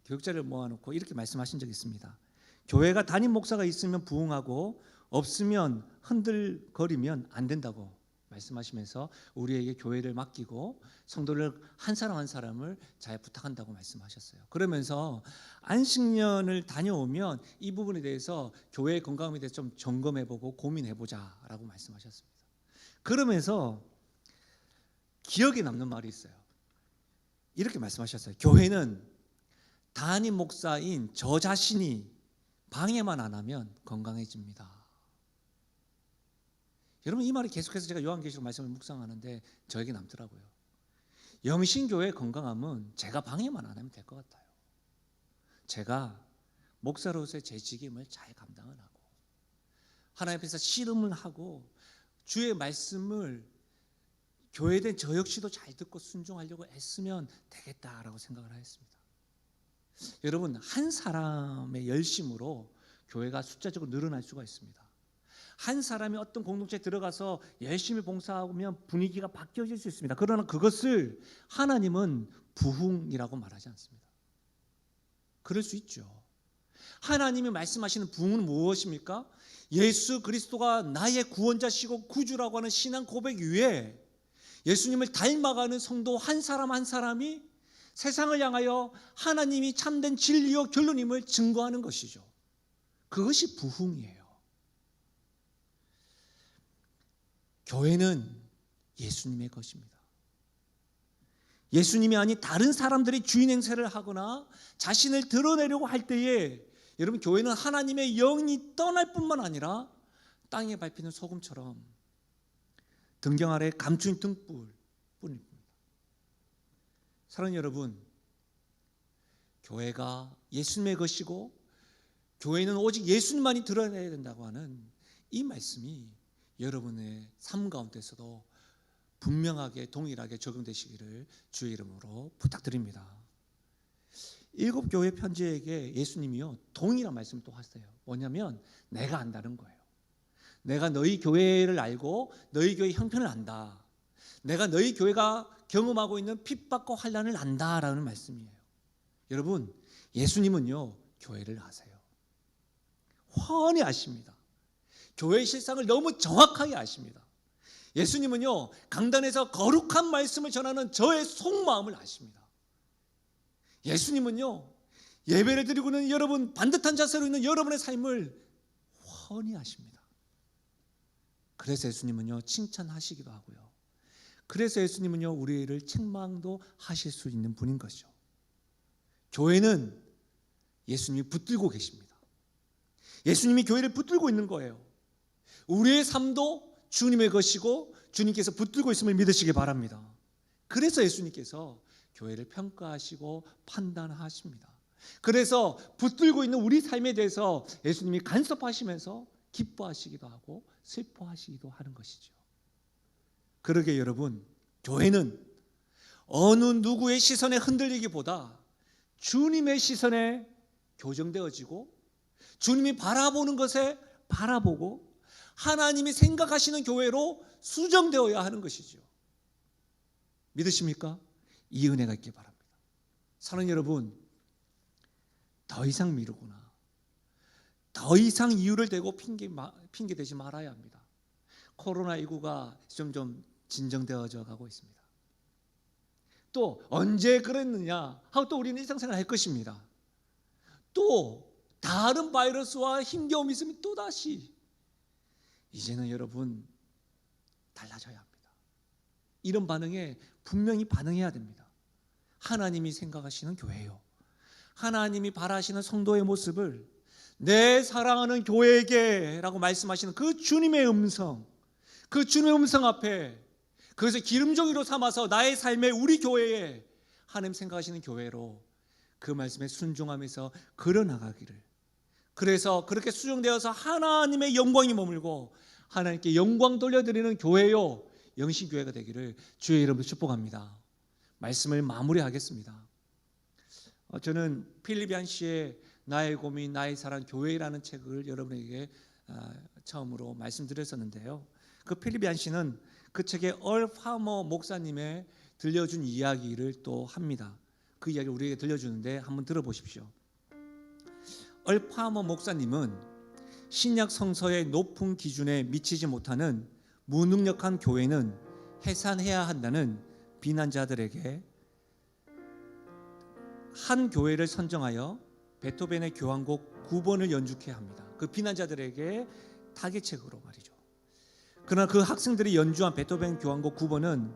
교육자를 모아놓고 이렇게 말씀하신 적이 있습니다. 교회가 담임 목사가 있으면 부흥하고 없으면 흔들거리면 안 된다고 말씀하시면서 우리에게 교회를 맡기고 성도를 한 사람 한 사람을 잘 부탁한다고 말씀하셨어요. 그러면서 안식년을 다녀오면 이 부분에 대해서 교회의 건강에 대해서 좀 점검해보고 고민해보자라고 말씀하셨습니다. 그러면서 기억에 남는 말이 있어요. 이렇게 말씀하셨어요. 교회는 담임 목사인 저 자신이 방해만 안 하면 건강해집니다. 여러분, 이 말이 계속해서 제가 요한계시록 말씀을 묵상하는데 저에게 남더라고요. 영신교회의 건강함은 제가 방해만 안 하면 될 것 같아요. 제가 목사로서의 제 직임을 잘 감당을 하고 하나님 앞에서 씨름을 하고 주의 말씀을 교회에 대한 저 역시도 잘 듣고 순종하려고 애쓰면 되겠다라고 생각을 하였습니다. 여러분, 한 사람의 열심으로 교회가 숫자적으로 늘어날 수가 있습니다. 한 사람이 어떤 공동체에 들어가서 열심히 봉사하면 분위기가 바뀌어질 수 있습니다. 그러나 그것을 하나님은 부흥이라고 말하지 않습니다. 그럴 수 있죠. 하나님이 말씀하시는 부흥은 무엇입니까? 예수 그리스도가 나의 구원자시고 구주라고 하는 신앙 고백 위에 예수님을 닮아가는 성도 한 사람 한 사람이 세상을 향하여 하나님이 참된 진리요 결론임을 증거하는 것이죠. 그것이 부흥이에요. 교회는 예수님의 것입니다. 예수님이 아닌 다른 사람들이 주인 행세를 하거나 자신을 드러내려고 할 때에 여러분, 교회는 하나님의 영이 떠날 뿐만 아니라 땅에 밟히는 소금처럼 등경 아래 감춘 등불 뿐입니다. 사랑하는 여러분, 교회가 예수님의 것이고 교회는 오직 예수님만이 드러내야 된다고 하는 이 말씀이 여러분의 삶 가운데서도 분명하게 동일하게 적용되시기를 주의 이름으로 부탁드립니다. 7교회 편지에게 예수님이요 동일한 말씀을 또 하세요. 뭐냐면 내가 안다는 거예요. 내가 너희 교회를 알고 너희 교회 형편을 안다. 내가 너희 교회가 경험하고 있는 핍박과 환난을 안다라는 말씀이에요. 여러분, 예수님은요 교회를 아세요. 훤히 아십니다. 교회의 실상을 너무 정확하게 아십니다. 예수님은요 강단에서 거룩한 말씀을 전하는 저의 속마음을 아십니다. 예수님은요 예배를 드리고 있는 여러분, 반듯한 자세로 있는 여러분의 삶을 훤히 아십니다. 그래서 예수님은요 칭찬하시기도 하고요, 그래서 예수님은요 우리를 책망도 하실 수 있는 분인 것이죠. 교회는 예수님이 붙들고 계십니다. 예수님이 교회를 붙들고 있는 거예요. 우리의 삶도 주님의 것이고 주님께서 붙들고 있음을 믿으시기 바랍니다. 그래서 예수님께서 교회를 평가하시고 판단하십니다. 그래서 붙들고 있는 우리 삶에 대해서 예수님이 간섭하시면서 기뻐하시기도 하고 슬퍼하시기도 하는 것이죠. 그러게 여러분, 교회는 어느 누구의 시선에 흔들리기보다 주님의 시선에 교정되어지고 주님이 바라보는 것에 바라보고 하나님이 생각하시는 교회로 수정되어야 하는 것이죠. 믿으십니까? 이 은혜가 있기 바랍니다. 사랑하는 여러분, 더 이상 미루거나 더 이상 이유를 대고 핑계 대지 말아야 합니다. 코로나19가 점점 진정되어져 가고 있습니다. 또 언제 그랬느냐 하고 또 우리는 일상생활을 할 것입니다. 또 다른 바이러스와 힘겨움이 있으면 또다시, 이제는 여러분 달라져야 합니다. 이런 반응에 분명히 반응해야 됩니다. 하나님이 생각하시는 교회요, 하나님이 바라시는 성도의 모습을 내 사랑하는 교회에게 라고 말씀하시는 그 주님의 음성, 그 주님의 음성 앞에, 그것을 기름종이로 삼아서 나의 삶에, 우리 교회에 하나님 생각하시는 교회로 그 말씀에 순종하면서 걸어나가기를, 그래서 그렇게 수정되어서 하나님의 영광이 머물고 하나님께 영광 돌려드리는 교회요 영신교회가 되기를 주의 이름으로 축복합니다. 말씀을 마무리하겠습니다. 저는 필립 얀시의 나의 고민 나의 사랑 교회라는 책을 여러분에게 처음으로 말씀드렸었는데요, 그 필립 얀시는 그 책에 얼 파머 목사님의 들려준 이야기를 또 합니다. 그 이야기를 우리에게 들려주는데 한번 들어보십시오. 얼 파머 목사님은 신약 성서의 높은 기준에 미치지 못하는 무능력한 교회는 해산해야 한다는 비난자들에게 한 교회를 선정하여 베토벤의 교향곡 9번을 연주케 합니다. 그 비난자들에게 타개책으로 말이죠. 그러나 그 학생들이 연주한 베토벤 교향곡 9번은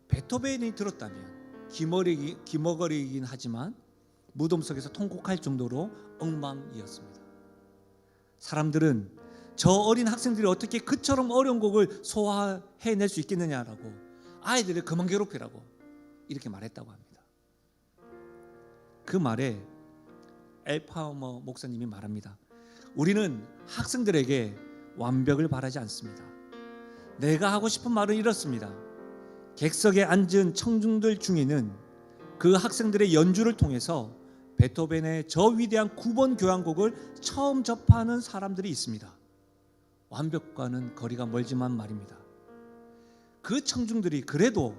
베토벤이 들었다면 기머거리긴 하지만 무덤 속에서 통곡할 정도로 엉망이었습니다. 사람들은 저 어린 학생들이 어떻게 그처럼 어려운 곡을 소화해낼 수 있겠느냐라고, 아이들을 그만 괴롭히라고 이렇게 말했다고 합니다. 그 말에 엘 파머 목사님이 말합니다. 우리는 학생들에게 완벽을 바라지 않습니다. 내가 하고 싶은 말은 이렇습니다. 객석에 앉은 청중들 중에는 그 학생들의 연주를 통해서 베토벤의 저 위대한 9번 교향곡을 처음 접하는 사람들이 있습니다. 완벽과는 거리가 멀지만 말입니다. 그 청중들이 그래도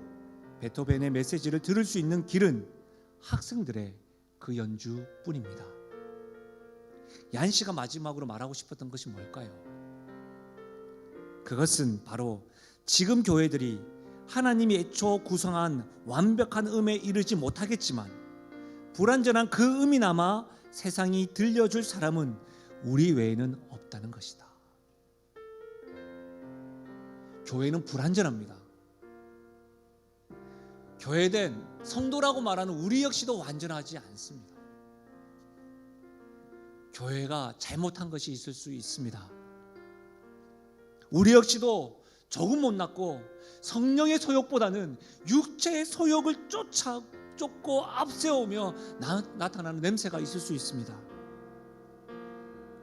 베토벤의 메시지를 들을 수 있는 길은 학생들의 그 연주뿐입니다. 얀시가 마지막으로 말하고 싶었던 것이 뭘까요? 그것은 바로 지금 교회들이 하나님이 애초 구성한 완벽한 음에 이르지 못하겠지만 불완전한 그 음이나마 세상이 들려줄 사람은 우리 외에는 없다는 것이다. 교회는 불완전합니다. 교회된 성도라고 말하는 우리 역시도 완전하지 않습니다. 교회가 잘못한 것이 있을 수 있습니다. 우리 역시도 조금 못났고 성령의 소욕보다는 육체의 소욕을 쫓고 앞세우며 나타나는 냄새가 있을 수 있습니다.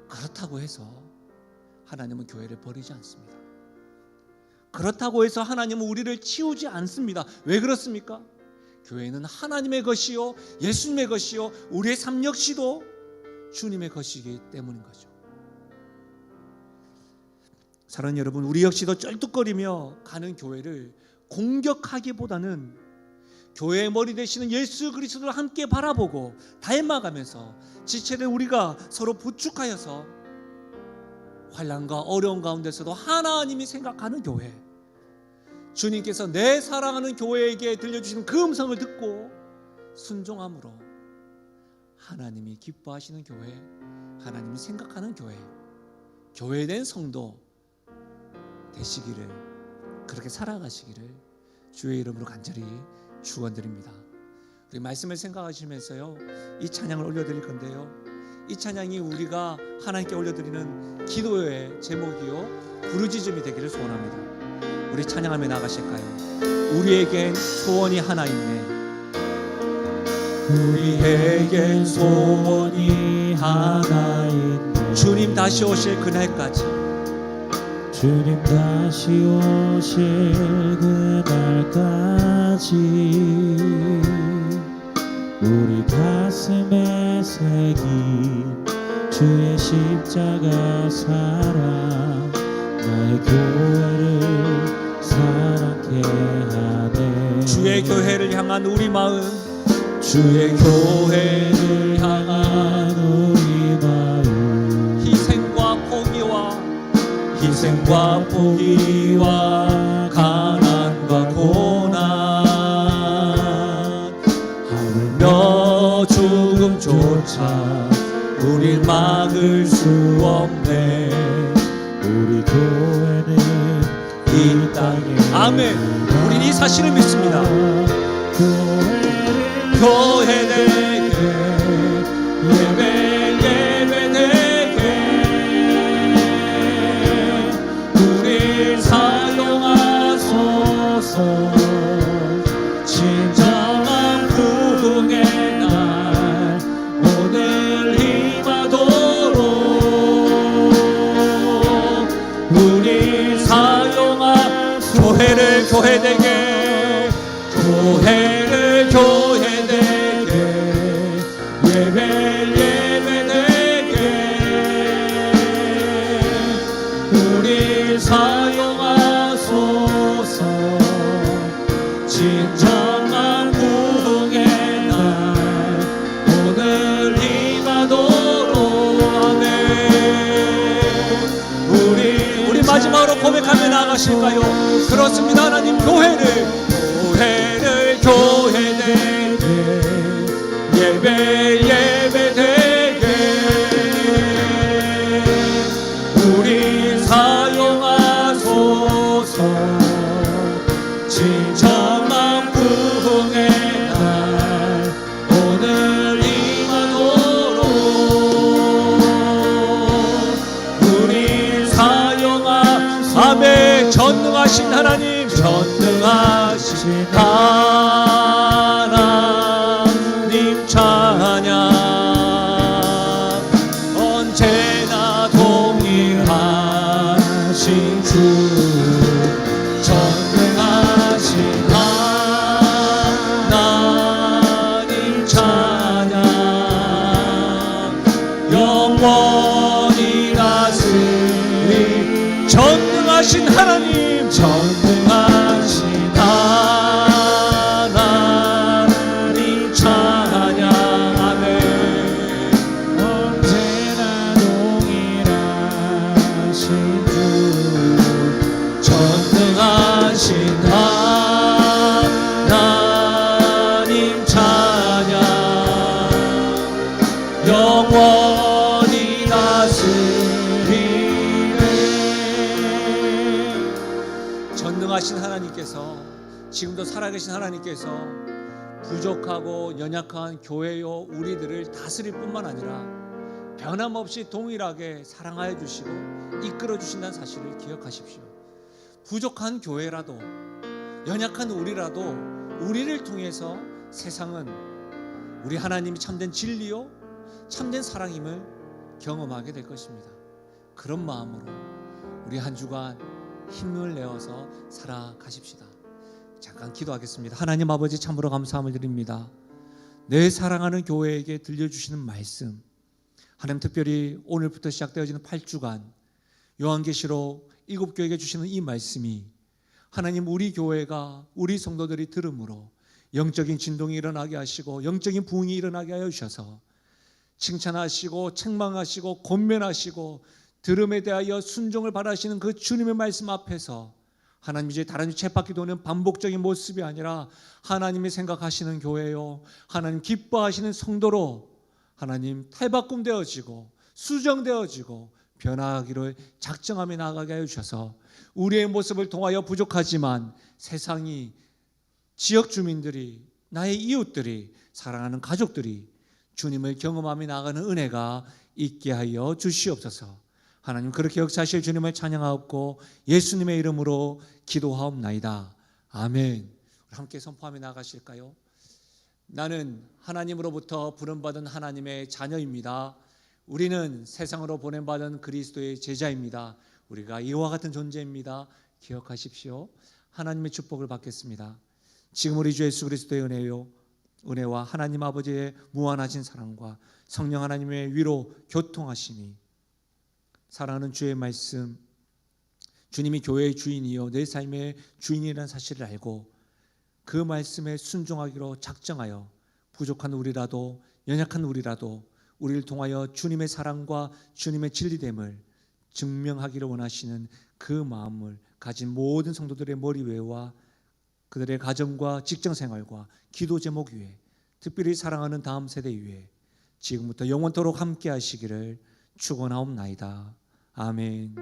그렇다고 해서 하나님은 교회를 버리지 않습니다. 그렇다고 해서 하나님은 우리를 치우지 않습니다. 왜 그렇습니까? 교회는 하나님의 것이요 예수님의 것이요 우리의 삶 역시도 주님의 것이기 때문인 거죠. 사랑하는 여러분, 우리 역시도 쩔뚝거리며 가는 교회를 공격하기보다는 교회의 머리 되시는 예수 그리스도를 함께 바라보고 닮아가면서 지체된 우리가 서로 부축하여서 환난과 어려운 가운데서도 하나님이 생각하는 교회, 주님께서 내 사랑하는 교회에게 들려주시는 그 음성을 듣고 순종함으로 하나님이 기뻐하시는 교회, 하나님이 생각하는 교회, 교회된 성도 되시기를, 그렇게 살아가시기를 주의 이름으로 간절히 축원드립니다. 우리 말씀을 생각하시면서요, 이 찬양을 올려드릴 건데요, 이 찬양이 우리가 하나님께 올려드리는 기도의 제목이요 부르짖음이 되기를 소원합니다. 우리 찬양하며 나가실까요? 우리에겐 소원이 하나 있네. 우리에겐 소원이 하나 있네. 주님 다시 오실 그날까지, 주님 다시 오실 그날까지 우리 가슴에 새긴 주의 십자가 사랑 나의 교회를 사랑케 하네. 주의 교회를 향한 우리 마음, 주의 교회를 향한 우리 마음, 희생과 포기와 가난과 고난, 하물며 죽음조차 우릴 막을 수 없네. 우리 교회는 이 땅에 아멘. 우린 이 사실을 믿습니다. 교회 되게 예배 되게 우릴 사용하소서. 진정한 부흥의 날 오늘 임하도록 우릴 사용하소서. 교회를 교회 되게, 교회를 교회 되게 예배 되게 우리 사용하소서. 진정한 부흥의 날 오늘 임하도록. 아멘. 우리 마지막으로 고백하며 나가실까요? 그렇습니다. 하나님, 교회를 교회 되게 예배 되게 우리 사용하소서. 진정한 부흥의 날 오늘 임하도록 우리 사용하소서. 아멘. 전능하신 하나님, 전능하신 하나님 찬양, 언제나 동일하신 주. 전능하신 하나님 찬양, 영원히 다스리. 전능하신 하나님, 전능하신 하나님 전능하신 하나님께서, 지금도 살아계신 하나님께서 부족하고 연약한 교회요 우리들을 다스릴 뿐만 아니라 변함없이 동일하게 사랑하여 주시고 이끌어 주신다는 사실을 기억하십시오. 부족한 교회라도, 연약한 우리라도 우리를 통해서 세상은 우리 하나님이 참된 진리요 참된 사랑임을 경험하게 될 것입니다. 그런 마음으로 우리 한 주간 힘을 내어서 살아가십시다. 잠깐 기도하겠습니다. 하나님 아버지, 참으로 감사함을 드립니다. 내 사랑하는 교회에게 들려주시는 말씀, 하나님 특별히 오늘부터 시작되어지는 8주간 요한계시록 7교회에게 주시는 이 말씀이 하나님 우리 교회가, 우리 성도들이 들음으로 영적인 진동이 일어나게 하시고 영적인 부흥이 일어나게 하여 주셔서 칭찬하시고 책망하시고 권면하시고 들음에 대하여 순종을 바라시는 그 주님의 말씀 앞에서 하나님 이제 다른 쳇바퀴 도는 반복적인 모습이 아니라 하나님이 생각하시는 교회요, 하나님 기뻐하시는 성도로 하나님 탈바꿈되어지고 수정되어지고 변화하기를 작정하며 나아가게 하여 주셔서 우리의 모습을 통하여 부족하지만 세상이, 지역 주민들이, 나의 이웃들이, 사랑하는 가족들이 주님을 경험하며 나아가는 은혜가 있게 하여 주시옵소서. 하나님 그렇게 역사하실 주님을 찬양하옵고 예수님의 이름으로 기도하옵나이다. 아멘. 함께 선포하며 나아가실까요? 나는 하나님으로부터 부름받은 하나님의 자녀입니다. 우리는 세상으로 보냄받은 그리스도의 제자입니다. 우리가 이와 같은 존재입니다. 기억하십시오. 하나님의 축복을 받겠습니다. 지금 우리 주 예수 그리스도의 은혜와 하나님 아버지의 무한하신 사랑과 성령 하나님의 위로 교통하시니 사랑하는 주의 말씀, 주님이 교회의 주인이요 내 삶의 주인이라는 사실을 알고 그 말씀에 순종하기로 작정하여 부족한 우리라도, 연약한 우리라도 우리를 통하여 주님의 사랑과 주님의 진리됨을 증명하기를 원하시는 그 마음을 가진 모든 성도들의 머리 위에와 그들의 가정과 직장생활과 기도 제목 위에, 특별히 사랑하는 다음 세대 위에 지금부터 영원토록 함께 하시기를 축원하옵나이다. 아멘.